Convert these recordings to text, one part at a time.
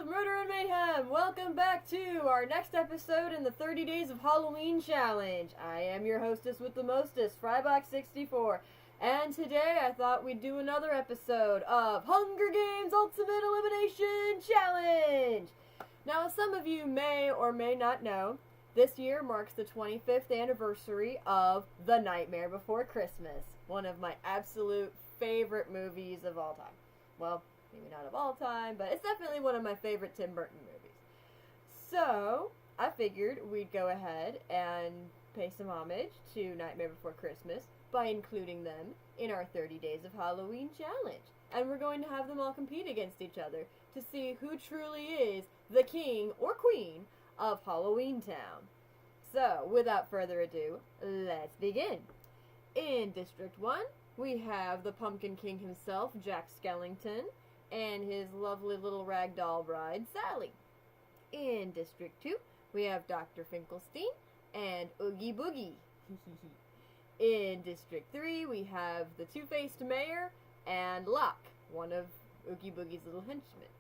of Murder and Mayhem! Welcome back to our next episode in the 30 Days of Halloween Challenge. I am your hostess with the mostest, Frybox64, and today I thought we'd do another episode of Hunger Games Ultimate Elimination Challenge! Now, as some of you may or may not know, this year marks the 25th anniversary of The Nightmare Before Christmas, one of my absolute favorite movies of all time. Well, maybe not of all time, but it's definitely one of my favorite Tim Burton movies. So, I figured we'd go ahead and pay some homage to Nightmare Before Christmas by including them in our 30 Days of Halloween challenge. And we're going to have them all compete against each other to see who truly is the king or queen of Halloween Town. So, without further ado, let's begin. In District 1, we have the Pumpkin King himself, Jack Skellington, and his lovely little ragdoll bride, Sally. In District 2, we have Dr. Finkelstein and Oogie Boogie. In District 3, we have the two-faced mayor and Locke, one of Oogie Boogie's little henchmen.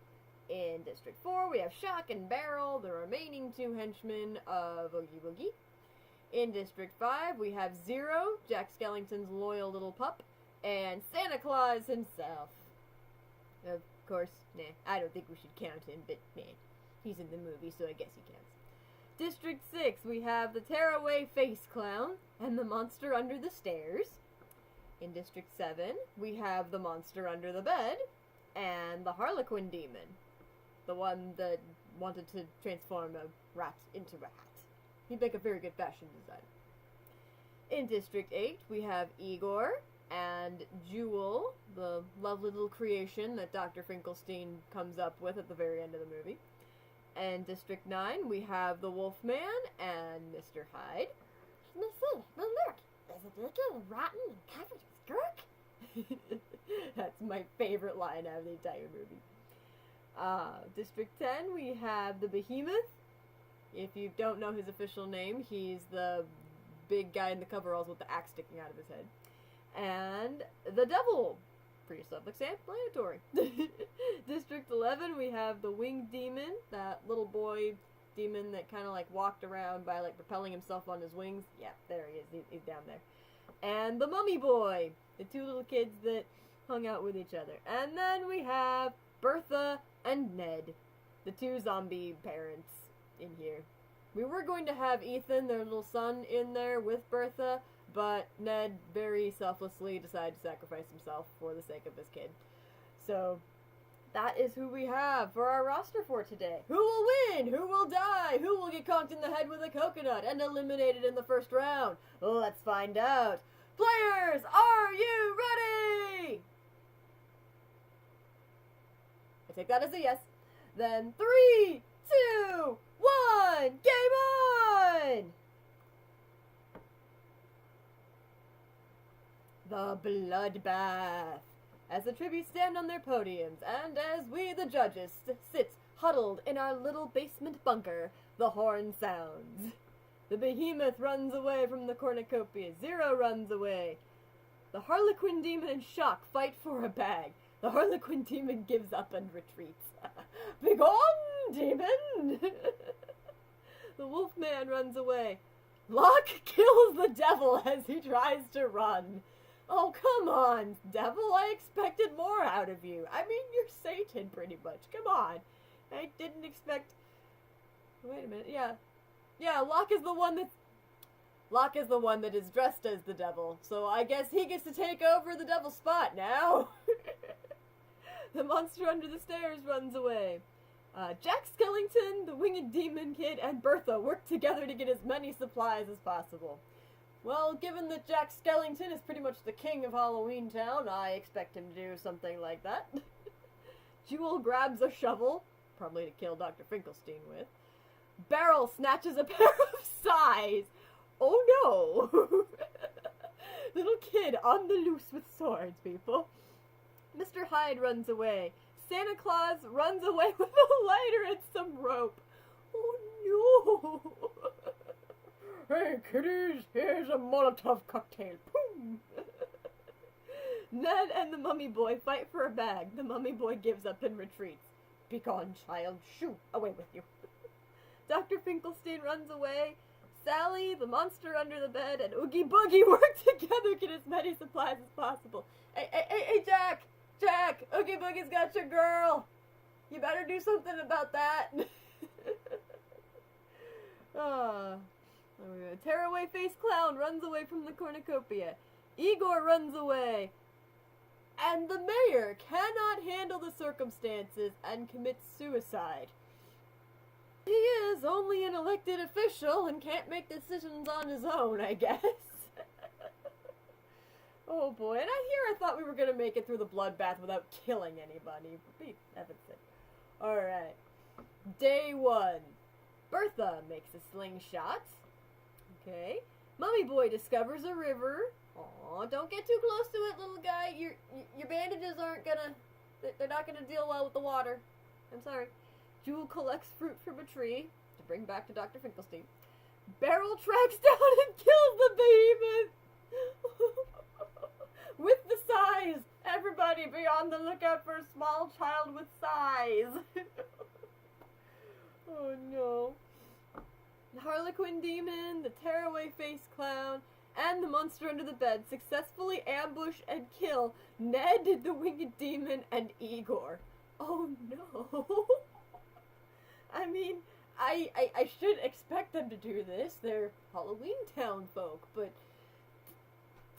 In District 4, we have Shock and Barrel, the remaining two henchmen of Oogie Boogie. In District 5, we have Zero, Jack Skellington's loyal little pup, and Santa Claus himself. Of course, I don't think we should count him, but he's in the movie, so I guess he counts. District 6, we have the Tearaway Face Clown and the Monster Under the Stairs. In District 7, we have the Monster Under the Bed and the Harlequin Demon, the one that wanted to transform a rat into a hat. He'd make a very good fashion designer. In District 8, we have Igor and Jewel, the lovely little creation that Dr. Finkelstein comes up with at the very end of the movie. And District 9, we have the Wolfman and Mr. Hyde. Listen, but look, there's a deacon rotten and covered with gurk. That's my favorite line out of the entire movie. District 10, we have the Behemoth. If you don't know his official name, he's the big guy in the coveralls with the axe sticking out of his head. And the Devil. Pretty self-explanatory. District 11, we have the Winged Demon, that little boy demon that kind of like walked around by like propelling himself on his wings. Yeah, there he is. He's down there. And the Mummy Boy, the two little kids that hung out with each other. And then we have Bertha and Ned, the two zombie parents in here. We were going to have Ethan, their little son, in there with Bertha, but Ned very selflessly decided to sacrifice himself for the sake of his kid. So, that is who we have for our roster for today. Who will win? Who will die? Who will get conked in the head with a coconut and eliminated in the first round? Let's find out. Players, are you ready? I take that as a yes. Then 3, 2, 1, game on! The Bloodbath. As the tributes stand on their podiums, and as we, the judges, sit huddled in our little basement bunker, the horn sounds. The Behemoth runs away from the cornucopia. Zero runs away. The Harlequin Demon and Shock fight for a bag. The Harlequin Demon gives up and retreats. Begone, demon! The Wolfman runs away. Locke kills the devil as he tries to run. Oh, come on, devil. I expected more out of you. I mean, you're Satan, pretty much. Come on. I didn't expect... Wait a minute. Yeah, Locke is the one that is dressed as the devil. So I guess he gets to take over the devil's spot now. The Monster Under the Stairs runs away. Jack Skellington, the Winged Demon Kid, and Bertha work together to get as many supplies as possible. Well, given that Jack Skellington is pretty much the king of Halloween Town, I expect him to do something like that. Jewel grabs a shovel, probably to kill Dr. Finkelstein with. Barrel snatches a pair of sais. Oh no! Little kid on the loose with swords, people. Mr. Hyde runs away. Santa Claus runs away with a lighter and some rope. Oh no! Hey kiddies, here's a Molotov cocktail. Boom! Ned and the Mummy Boy fight for a bag. The Mummy Boy gives up and retreats. Be gone, child. Shoo, away with you. Dr. Finkelstein runs away. Sally, the monster under the bed, and Oogie Boogie work together to get as many supplies as possible. Hey, Jack! Jack! Oogie Boogie's got your girl! You better do something about that. Tearaway Face Clown runs away from the cornucopia. Igor runs away. And the mayor cannot handle the circumstances and commits suicide. He is only an elected official and can't make decisions on his own, I guess. Oh boy, and I thought we were gonna make it through the bloodbath without killing anybody. Be heaven's sake. Alright. Day 1. Bertha makes a slingshot. Okay. Mummy Boy discovers a river. Aw, don't get too close to it, little guy. Your bandages aren't gonna... They're not gonna deal well with the water. I'm sorry. Jewel collects fruit from a tree to bring back to Dr. Finkelstein. Beryl tracks down and kills the behemoth! With the size! Everybody be on the lookout for a small child with size! Oh no. The Harlequin Demon, the Tearaway Face Clown, and the monster under the bed successfully ambush and kill Ned, the Winged Demon, and Igor. Oh no. I mean, I should expect them to do this. They're Halloween Town folk, but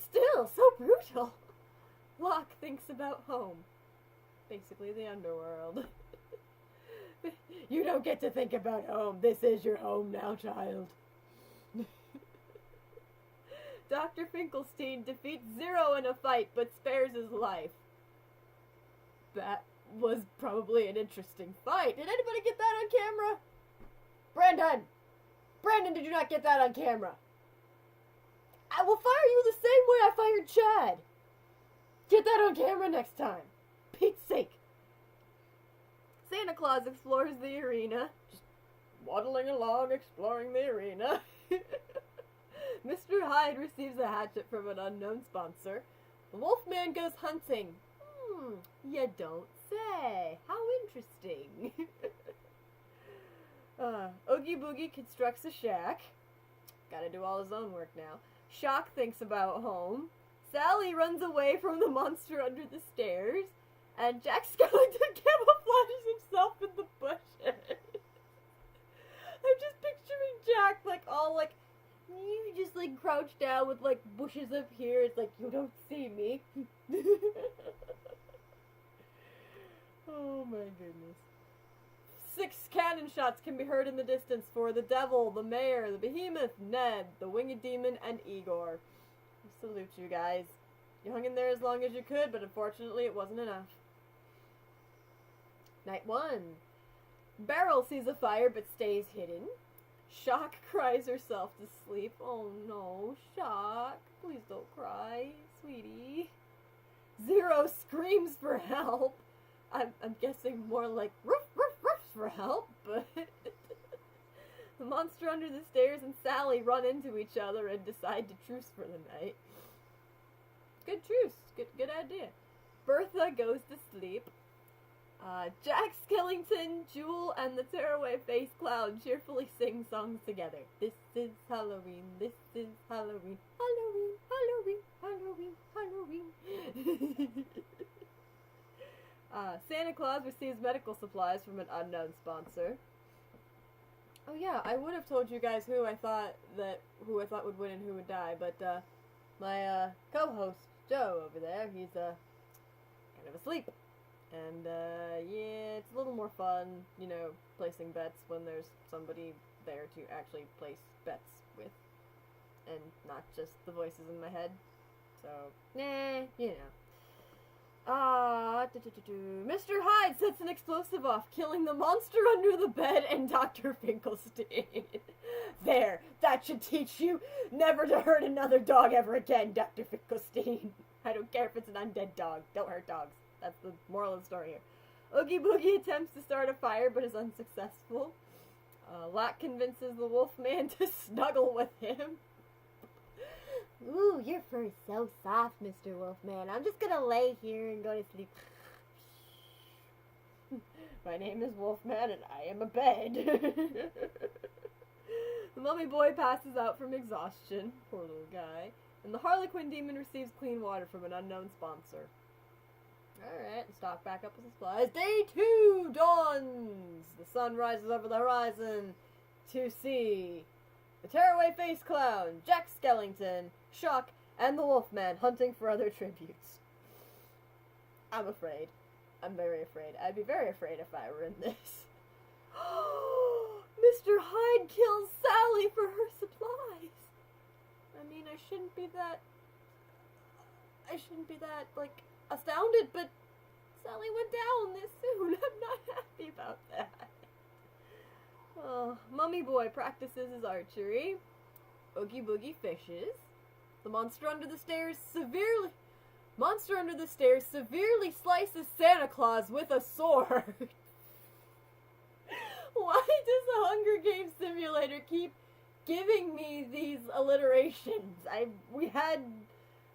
still, so brutal. Locke thinks about home. Basically the underworld. You don't get to think about home. This is your home now, child. Dr. Finkelstein defeats Zero in a fight, but spares his life. That was probably an interesting fight. Did anybody get that on camera? Brandon, did you not get that on camera? I will fire you the same way I fired Chad. Get that on camera next time. Pete's sake. Santa Claus explores the arena. Just waddling along, exploring the arena. Mr. Hyde receives a hatchet from an unknown sponsor. The Wolfman goes hunting. You don't say. How interesting. Oogie Boogie constructs a shack. Gotta do all his own work now. Shock thinks about home. Sally runs away from the monster under the stairs. And Jack Skellington camouflages himself in the bushes. I'm just picturing Jack, you just, crouch down with, bushes up here. It's like, you don't see me. Oh, my goodness. 6 cannon shots can be heard in the distance for the Devil, the Mayor, the Behemoth, Ned, the Winged Demon, and Igor. I salute you guys. You hung in there as long as you could, but unfortunately it wasn't enough. Night 1. Beryl sees a fire but stays hidden. Shock cries herself to sleep. Oh no, Shock. Please don't cry, sweetie. Zero screams for help. I'm guessing more like roof, roof, roof for help, but the monster under the stairs and Sally run into each other and decide to truce for the night. Good truce. Good idea. Bertha goes to sleep. Jack Skellington, Jewel, and the Tearaway Face Clown cheerfully sing songs together. This is Halloween, this is Halloween, Halloween, Halloween, Halloween, Halloween. Santa Claus receives medical supplies from an unknown sponsor. Oh yeah, I would have told you guys who I thought would win and who would die, but my co-host Joe over there, he's kind of asleep. And, yeah, it's a little more fun, placing bets when there's somebody there to actually place bets with. And not just the voices in my head. So, Mr. Hyde sets an explosive off, killing the monster under the bed and Dr. Finkelstein. There, that should teach you never to hurt another dog ever again, Dr. Finkelstein. I don't care if it's an undead dog. Don't hurt dogs. That's the moral of the story here. Oogie Boogie attempts to start a fire but is unsuccessful. Locke convinces the Wolfman to snuggle with him. Ooh, your fur is so soft, Mr. Wolfman. I'm just gonna lay here and go to sleep. My name is Wolfman and I am a bed. The mummy boy passes out from exhaustion, poor little guy, and the Harlequin demon receives clean water from an unknown sponsor. Alright, stock back up with supplies. Day 2 dawns! The sun rises over the horizon to see the tearaway face clown, Jack Skellington, Shock, and the Wolfman hunting for other tributes. I'm afraid. I'm very afraid. I'd be very afraid if I were in this. Mr. Hyde kills Sally for her supplies. I mean, I shouldn't be that, like, astounded, but Sally went down this soon. I'm not happy about that. Oh, Mummy Boy practices his archery. Oogie Boogie fishes. The monster under the stairs severely slices Santa Claus with a sword. Why does the Hunger Games simulator keep giving me these alliterations? We had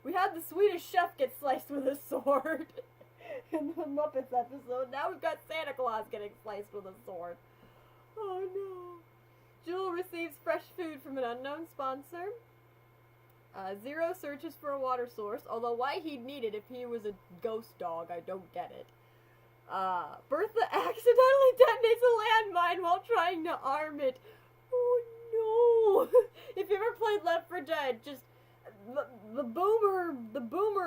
the Swedish chef get sliced with a sword in the Muppets episode. Now we've got Santa Claus getting sliced with a sword. Oh no. Jewel receives fresh food from an unknown sponsor. Zero searches for a water source, although why he'd need it if he was a ghost dog, I don't get it. Bertha accidentally detonates a landmine while trying to arm it. Oh no! If you ever played Left 4 Dead, just the boomer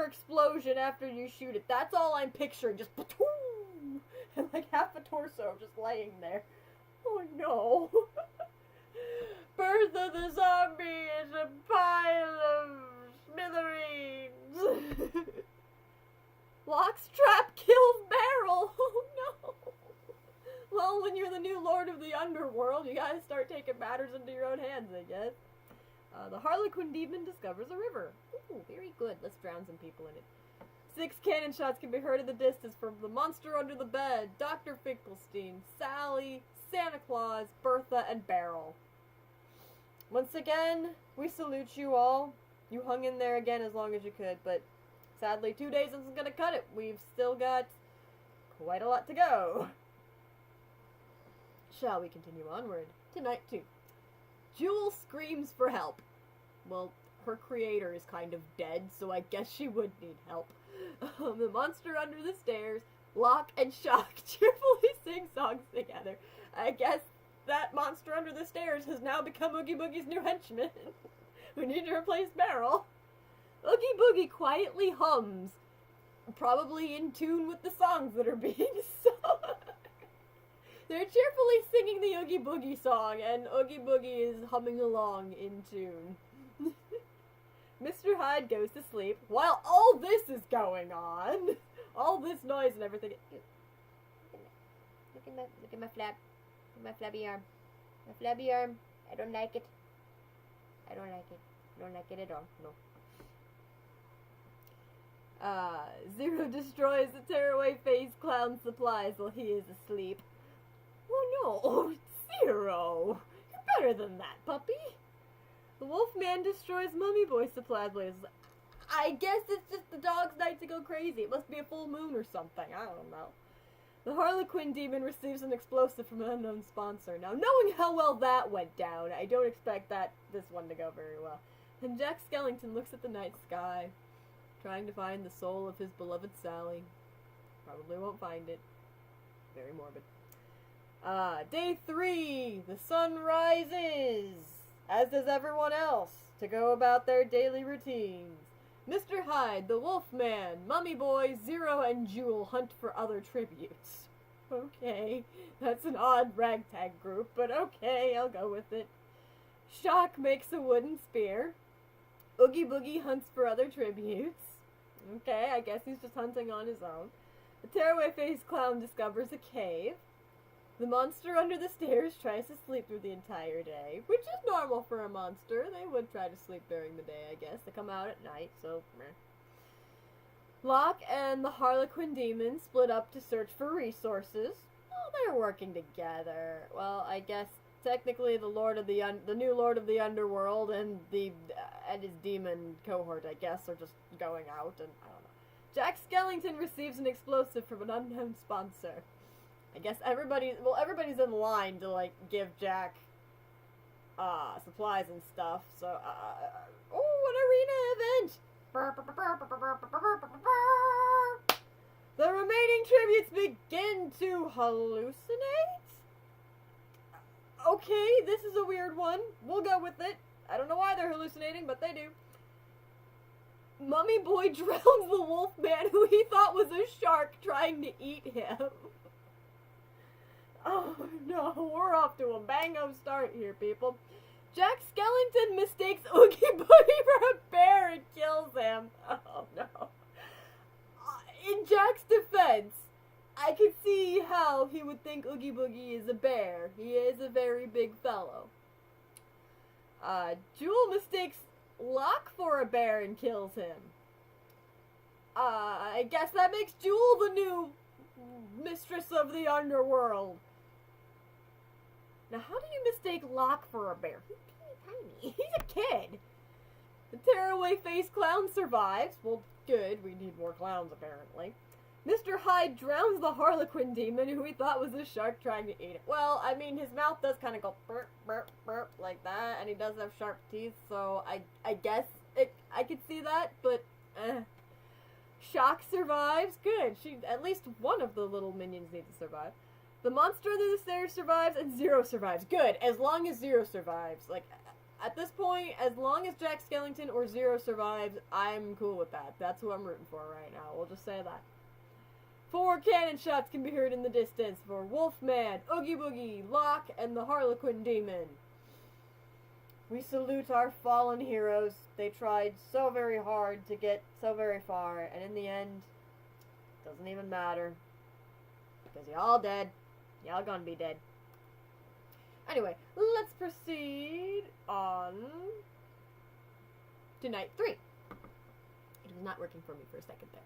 explosion after you shoot it, that's all I'm picturing, just patoom! And like half a torso just laying there. Oh no! Bertha the zombie is a pile of smithereens. Locke's trap kills Beryl. Oh no. Well, when you're the new Lord of the Underworld, you gotta start taking matters into your own hands, I guess. The Harlequin demon discovers a river. Ooh, very good. Let's drown some people in it. 6 cannon shots can be heard in the distance from the monster under the bed, Dr. Finkelstein, Sally, Santa Claus, Bertha, and Beryl. Once again, we salute you all. You hung in there again as long as you could, but sadly 2 days isn't gonna cut it. We've still got quite a lot to go. Shall we continue onward? Tonight, too. Jewel screams for help. Well, her creator is kind of dead, so I guess she would need help. The monster under the stairs, Locke and Shock cheerfully sing songs together. I guess that monster under the stairs has now become Oogie Boogie's new henchman. We need to replace Beryl. Oogie Boogie quietly hums, probably in tune with the songs that are being sung. They're cheerfully singing the Oogie Boogie song, and Oogie Boogie is humming along in tune. Mr. Hyde goes to sleep while all this is going on. All this noise and everything. Look at my flabby arm. My flabby arm. I don't like it. I don't like it. I don't like it at all. No. Zero destroys the tearaway face clown supplies while he is asleep. Oh no, Zero! You're better than that, puppy! The Wolfman destroys Mummy Boy supplies. I guess it's just the dog's night to go crazy. It must be a full moon or something. I don't know. The Harlequin demon receives an explosive from an unknown sponsor. Now, knowing how well that went down, I don't expect this one to go very well. And Jack Skellington looks at the night sky, trying to find the soul of his beloved Sally. Probably won't find it. Very morbid. Day 3! The sun rises! As does everyone else, to go about their daily routines. Mr. Hyde, the Wolfman, Mummy Boy, Zero, and Jewel hunt for other tributes. Okay, that's an odd ragtag group, but okay, I'll go with it. Shock makes a wooden spear. Oogie Boogie hunts for other tributes. Okay, I guess he's just hunting on his own. The tearaway-faced clown discovers a cave. The monster under the stairs tries to sleep through the entire day, which is normal for a monster. They would try to sleep during the day, I guess. They come out at night, so meh. Locke and the Harlequin demon split up to search for resources. Oh, they're working together. Well, I guess technically the new Lord of the Underworld and his demon cohort, I guess, are just going out, and I don't know. Jack Skellington receives an explosive from an unknown sponsor. I guess everybody's in line to, like, give Jack, supplies and stuff, so, oh, an arena event! The remaining tributes begin to hallucinate? Okay, this is a weird one. We'll go with it. I don't know why they're hallucinating, but they do. Mummy Boy drowns the wolf man who he thought was a shark trying to eat him. Oh no, we're off to a bang-o start here, people. Jack Skellington mistakes Oogie Boogie for a bear and kills him. Oh no. In Jack's defense, I could see how he would think Oogie Boogie is a bear. He is a very big fellow. Jewel mistakes Locke for a bear and kills him. I guess that makes Jewel the new mistress of the underworld. Now, how do you mistake Locke for a bear? He's tiny. He's a kid. The tearaway-faced clown survives. Well, good. We need more clowns, apparently. Mr. Hyde drowns the Harlequin demon who he thought was a shark trying to eat it. Well, I mean, his mouth does kind of go burp, burp, burp like that, and he does have sharp teeth, so I guess I could see that, but, Shock survives. Good. At least one of the little minions need to survive. The monster under the stairs survives, and Zero survives. Good. As long as Zero survives. Like, at this point, as long as Jack Skellington or Zero survives, I'm cool with that. That's who I'm rooting for right now. We'll just say that. 4 cannon shots can be heard in the distance for Wolfman, Oogie Boogie, Locke, and the Harlequin Demon. We salute our fallen heroes. They tried so very hard to get so very far, and in the end, it doesn't even matter. Because you're all dead. Y'all gonna be dead. Anyway, let's proceed on to night 3. It was not working for me for a second there.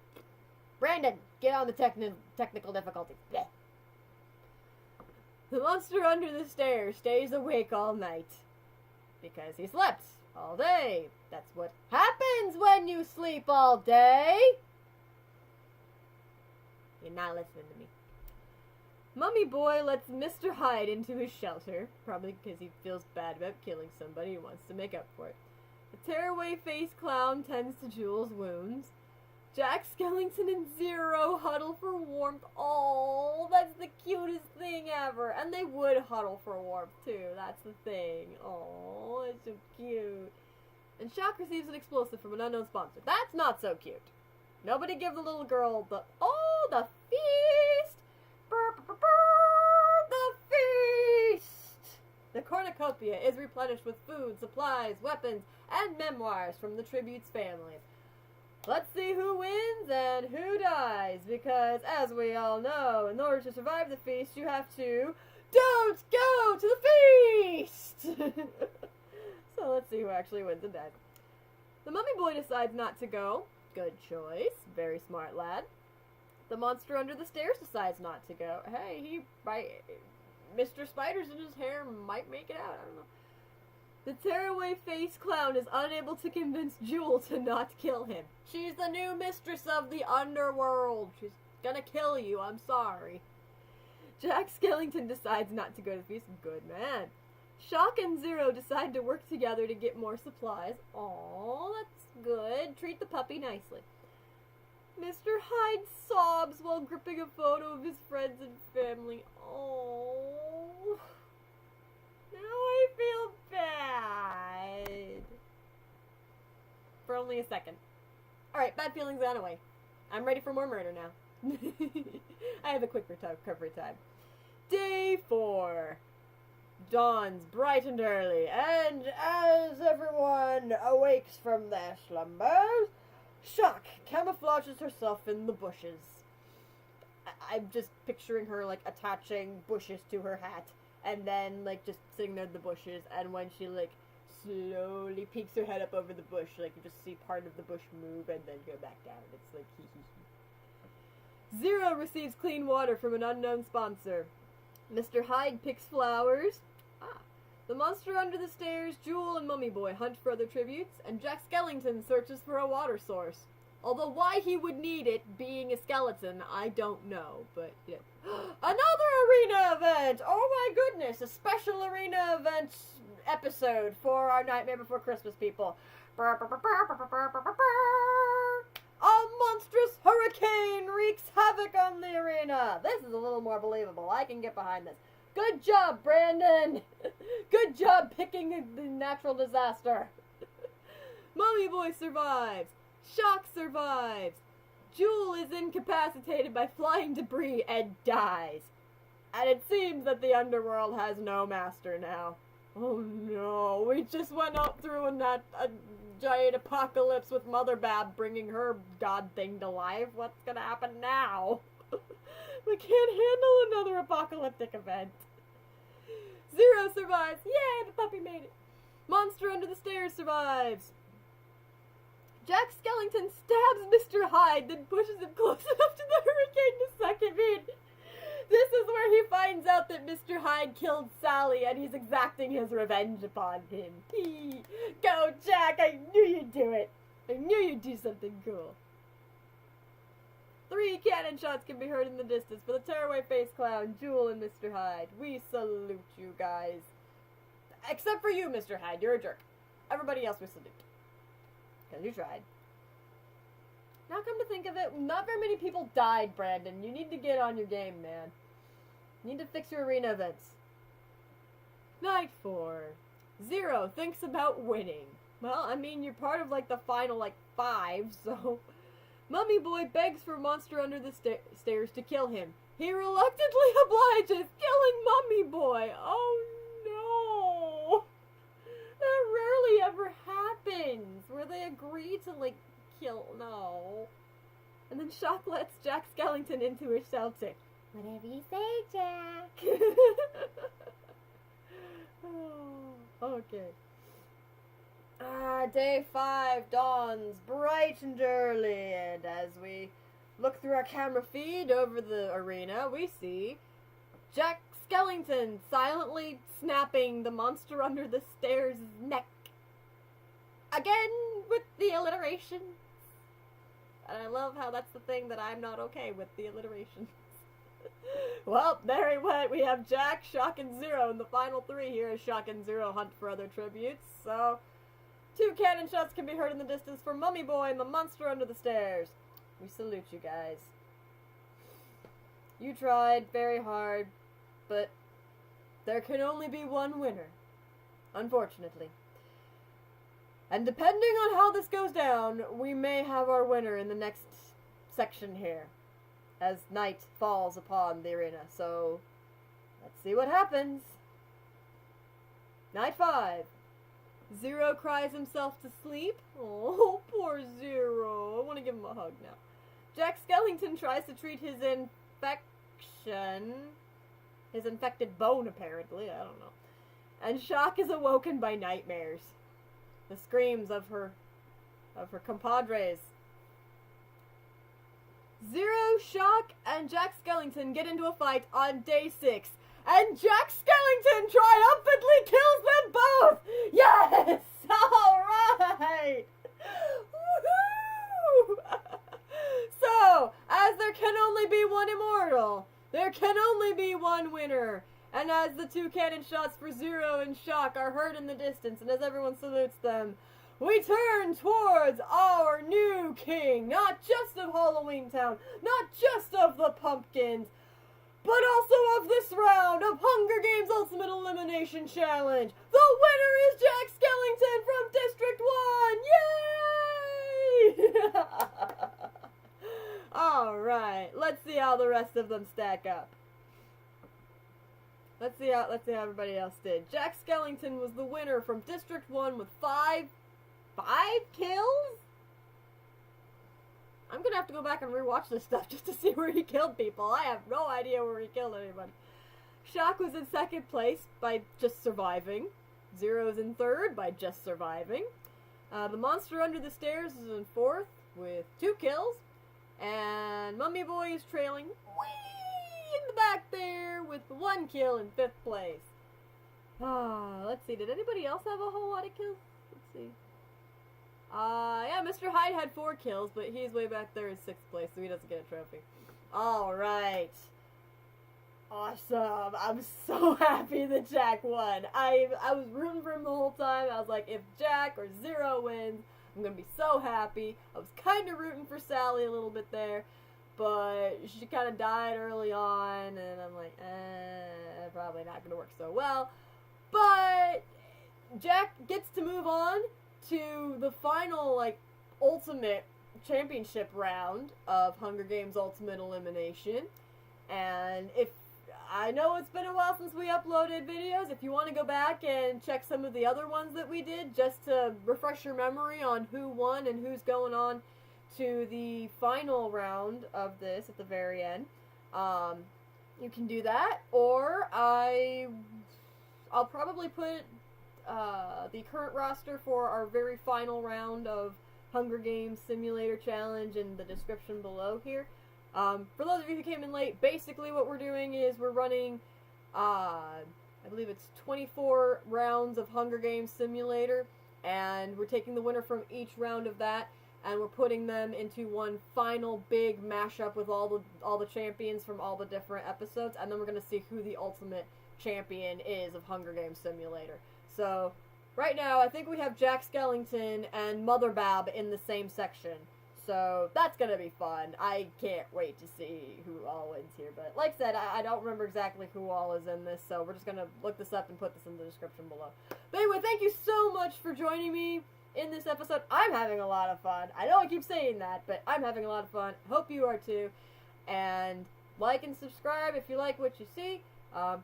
Brandon, get on the technical difficulties. Blech. The monster under the stairs stays awake all night. Because he slept all day. That's what happens when you sleep all day. You're not listening to me. Mummy Boy lets Mr. Hyde into his shelter, probably because he feels bad about killing somebody and wants to make up for it. The tearaway-faced clown tends to Jewel's wounds. Jack Skellington and Zero huddle for warmth. Oh, that's the cutest thing ever. And they would huddle for warmth, too. That's the thing. Oh, it's so cute. And Shock receives an explosive from an unknown sponsor. That's not so cute. Nobody give the little girl the... Oh, the feast! Brr, brr, brr, brr, the feast! The cornucopia is replenished with food, supplies, weapons, and memoirs from the tribute's families. Let's see who wins and who dies, because, as we all know, in order to survive the feast, you have to... Don't go to the feast! So let's see who actually wins and dies. The Mummy Boy decides not to go. Good choice. Very smart lad. The monster under the stairs decides not to go. Hey, Mr. Spiders in his hair might make it out. I don't know. The tearaway-faced clown is unable to convince Jewel to not kill him. She's the new mistress of the underworld. She's gonna kill you. I'm sorry. Jack Skellington decides not to go to the feast. Good man. Shock and Zero decide to work together to get more supplies. Aw, that's good. Treat the puppy nicely. Mr. Hyde sobs while gripping a photo of his friends and family. Oh, now I feel bad. For only a second. Alright, bad feelings gone away. I'm ready for more murder now. I have a quick recovery time. Day 4. Dawns bright and early, and as everyone awakes from their slumbers, Shock camouflages herself in the bushes. I'm just picturing her, like, attaching bushes to her hat, and then, like, just sitting there in the bushes, and when she, like, slowly peeks her head up over the bush, like, you just see part of the bush move and then go back down. It's like, hee hee hee. Zero receives clean water from an unknown sponsor. Mr. Hyde picks flowers. The monster under the stairs, Jewel and Mummy Boy hunt for other tributes, and Jack Skellington searches for a water source. Although why he would need it, being a skeleton, I don't know, but, yeah. Another event! Oh my goodness! A special arena event episode for our Nightmare Before Christmas people. A monstrous hurricane wreaks havoc on the arena. This is a little more believable. I can get behind this. Good job, Brandon! Good job picking the natural disaster. Mummy Boy survives. Shock survives. Jewel is incapacitated by flying debris and dies. And it seems that the underworld has no master now. Oh no, we just went up through a giant apocalypse with Mother Bab bringing her god thing to life. What's gonna happen now? We can't handle another apocalyptic event. Zero survives. Yay, the puppy made it. Monster under the stairs survives. Jack Skellington stabs Mr. Hyde, then pushes him close enough to the hurricane to suck him in. This is where he finds out that Mr. Hyde killed Sally, and he's exacting his revenge upon him. Go, Jack! I knew you'd do it! I knew you'd do something cool. 3 cannon shots can be heard in the distance for the tearaway face clown, Jewel, and Mr. Hyde. We salute you guys. Except for you, Mr. Hyde. You're a jerk. Everybody else we salute. Because you tried. Now come to think of it, not very many people died, Brandon. You need to get on your game, man. You need to fix your arena events. Night 4. Zero thinks about winning. Well, I mean, you're part of, like, the final, 5, so... Mummy Boy begs for Monster Under the Stairs to kill him. He reluctantly obliges, killing Mummy Boy. Oh, no. That rarely ever happens, where they agree to, kill. No. And then Shock lets Jack Skellington into his shelter. Whatever you say, Jack. Oh, okay. Day 5 dawns bright and early, and as we look through our camera feed over the arena, we see Jack Skellington silently snapping the monster under the stairs' neck. Again, with the alliteration. And I love how that's the thing that I'm not okay with, the alliteration. Well, there he went. We have Jack, Shock, and Zero in the final 3 here as Shock and Zero hunt for other tributes. So, 2 cannon shots can be heard in the distance for Mummy Boy and the monster under the stairs. We salute you guys. You tried very hard, but there can only be one winner. Unfortunately. And depending on how this goes down, we may have our winner in the next section here, as night falls upon the arena. So, let's see what happens. Night 5. Zero cries himself to sleep. Oh, poor Zero. I want to give him a hug now. Jack Skellington tries to treat his infection. His infected bone, apparently. I don't know. And Shock is awoken by nightmares. The screams of her compadres. Zero, Shock, and Jack Skellington get into a fight on day 6. And Jack Skellington triumphantly kills them both! Yes! Alright! Woohoo! So, as there can only be one immortal, there can only be one winner. And as the 2 cannon shots for Zero and Shock are heard in the distance, and as everyone salutes them, we turn towards our new king, not just of Halloween Town, not just of the pumpkins, but also of this round of Hunger Games Ultimate Elimination Challenge. The winner is Jack Skellington from District 1! Yay! Alright, let's see how the rest of them stack up. Let's see how everybody else did. Jack Skellington was the winner from District 1 with 5 kills? I'm gonna have to go back and rewatch this stuff just to see where he killed people. I have no idea where he killed anybody. Shock was in 2nd place by just surviving. Zero's in 3rd by just surviving. The monster under the stairs is in 4th with 2 kills. And Mummy Boy is trailing way in the back there with 1 kill in 5th place. Let's see. Did anybody else have a whole lot of kills? Let's see. Yeah, Mr. Hyde had 4 kills, but he's way back there in 6th place, so he doesn't get a trophy. Alright. awesome. I'm so happy that Jack won. I was rooting for him the whole time. I was like, if Jack or Zero wins, I'm gonna be so happy. I was kind of rooting for Sally a little bit there, but she kind of died early on, and I'm like, probably not gonna work so well. But Jack gets to move on to the final, like, ultimate championship round of Hunger Games Ultimate Elimination. And if I know it's been a while since we uploaded videos, if you want to go back and check some of the other ones that we did just to refresh your memory on who won and who's going on to the final round of this at the very end, you can do that. Or I'll probably put the current roster for our very final round of Hunger Games Simulator Challenge in the description below here. For those of you who came in late, basically what we're doing is we're running, I believe it's 24 rounds of Hunger Games Simulator, and we're taking the winner from each round of that, and we're putting them into one final big mashup with all the champions from all the different episodes, and then we're going to see who the ultimate champion is of Hunger Games Simulator. So, right now, I think we have Jack Skellington and Mother Bab in the same section. So, that's gonna be fun. I can't wait to see who all wins here. But, like I said, I don't remember exactly who all is in this, so we're just gonna look this up and put this in the description below. But anyway, thank you so much for joining me in this episode. I'm having a lot of fun. I know I keep saying that, but I'm having a lot of fun. Hope you are too. And like and subscribe if you like what you see.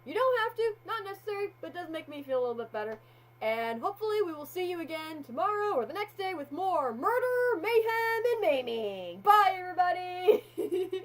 You don't have to, not necessary, but it does make me feel a little bit better. And hopefully we will see you again tomorrow or the next day with more murder, mayhem, and maiming. Bye, everybody!